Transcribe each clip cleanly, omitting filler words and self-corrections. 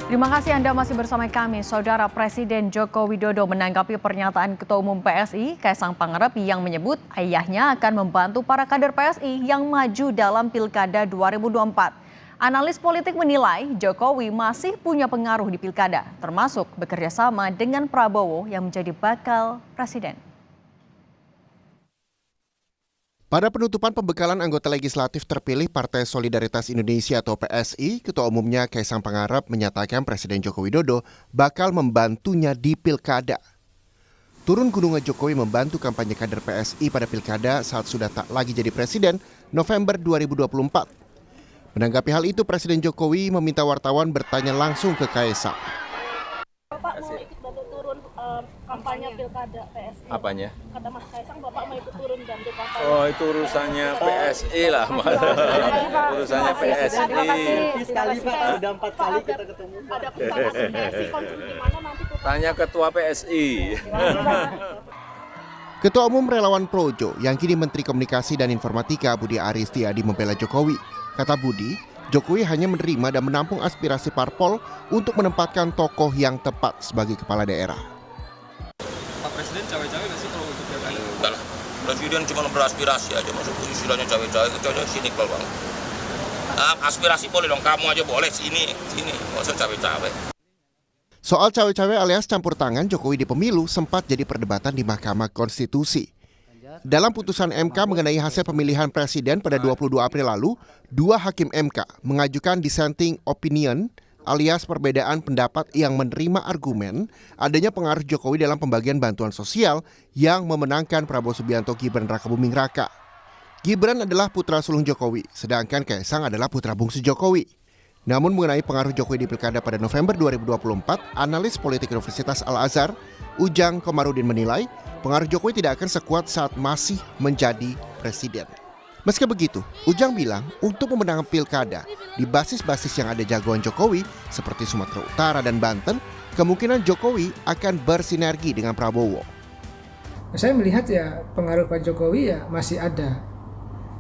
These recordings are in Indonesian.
Terima kasih Anda masih bersama kami. Saudara Presiden Joko Widodo menanggapi pernyataan Ketua Umum PSI, Kaisang Pangarep yang menyebut ayahnya akan membantu para kader PSI yang maju dalam Pilkada 2024. Analis politik menilai Jokowi masih punya pengaruh di Pilkada, termasuk bekerja sama dengan Prabowo yang menjadi bakal presiden. Pada penutupan pembekalan anggota legislatif terpilih Partai Solidaritas Indonesia atau PSI, Ketua Umumnya Kaisang Pangarep menyatakan Presiden Joko Widodo bakal membantunya di Pilkada. Turun gunungnya Jokowi membantu kampanye kader PSI pada Pilkada saat sudah tak lagi jadi Presiden November 2024. Menanggapi hal itu, Presiden Jokowi meminta wartawan bertanya langsung ke Kaisang. Bapak mau ikut bantu turun kampanye Pilkada PSI? Apanya? Kata Mas Kaisang, Bapak mau ikut turun bantu kampanye. Oh, itu urusannya PSI lah. Urusannya PSI. Sekali Pak, sudah 4 kali kita ketemu. Ada kesempatan PSI konflik di mana nanti? Tanya Ketua PSI. Ketua Umum Relawan Projo yang kini Menteri Komunikasi dan Informatika Budi Aris Setiadi membela Jokowi. Kata Budi, Jokowi hanya menerima dan menampung aspirasi parpol untuk menempatkan tokoh yang tepat sebagai kepala daerah. Pak Presiden cawe-cawe nggak sih kalau untuk pilkada? Enggak lah, Presiden cuma beraspirasi aja, masuk istilahnya cawe-cawe, itu aja sinikal banget. Aspirasi boleh dong, kamu aja boleh, sini, nggak usah cawe-cawe. Soal cawe-cawe alias campur tangan Jokowi di pemilu sempat jadi perdebatan di Mahkamah Konstitusi. Dalam putusan MK mengenai hasil pemilihan presiden pada 22 April lalu, 2 hakim MK mengajukan dissenting opinion alias perbedaan pendapat yang menerima argumen adanya pengaruh Jokowi dalam pembagian bantuan sosial yang memenangkan Prabowo Subianto Gibran Rakabuming Raka. Gibran adalah putra sulung Jokowi, sedangkan Kaisang adalah putra bungsu Jokowi. Namun mengenai pengaruh Jokowi di Pilkada pada November 2024, analis politik Universitas Al-Azhar, Ujang Komarudin menilai pengaruh Jokowi tidak akan sekuat saat masih menjadi presiden. Meski begitu, Ujang bilang untuk memenangkan Pilkada di basis-basis yang ada jagoan Jokowi seperti Sumatera Utara dan Banten, kemungkinan Jokowi akan bersinergi dengan Prabowo. Saya melihat ya pengaruh Pak Jokowi ya masih ada,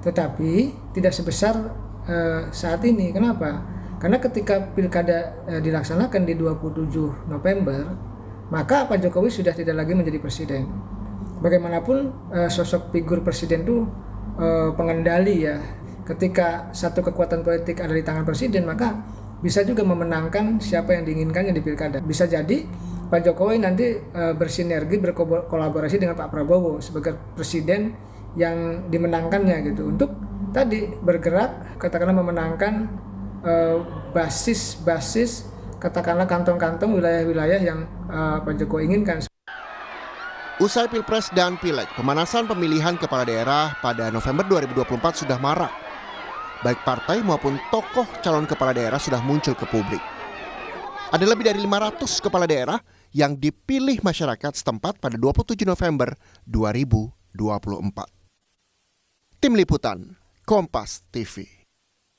tetapi tidak sebesar saat ini. Kenapa? Karena ketika Pilkada dilaksanakan di 27 November, maka Pak Jokowi sudah tidak lagi menjadi presiden. Bagaimanapun sosok figur presiden itu pengendali ya. Ketika satu kekuatan politik ada di tangan presiden, maka bisa juga memenangkan siapa yang diinginkannya di Pilkada. Bisa jadi Pak Jokowi nanti bersinergi, berkolaborasi dengan Pak Prabowo sebagai presiden yang dimenangkannya gitu. Untuk tadi bergerak, katakanlah memenangkan basis katakanlah kantong-kantong wilayah-wilayah yang Pak Jokowi inginkan. Usai Pilpres dan Pileg, pemanasan pemilihan kepala daerah pada November 2024 sudah marak. Baik partai maupun tokoh calon kepala daerah sudah muncul ke publik. Ada lebih dari 500 kepala daerah yang dipilih masyarakat setempat pada 27 November 2024. Tim Liputan, Kompas TV.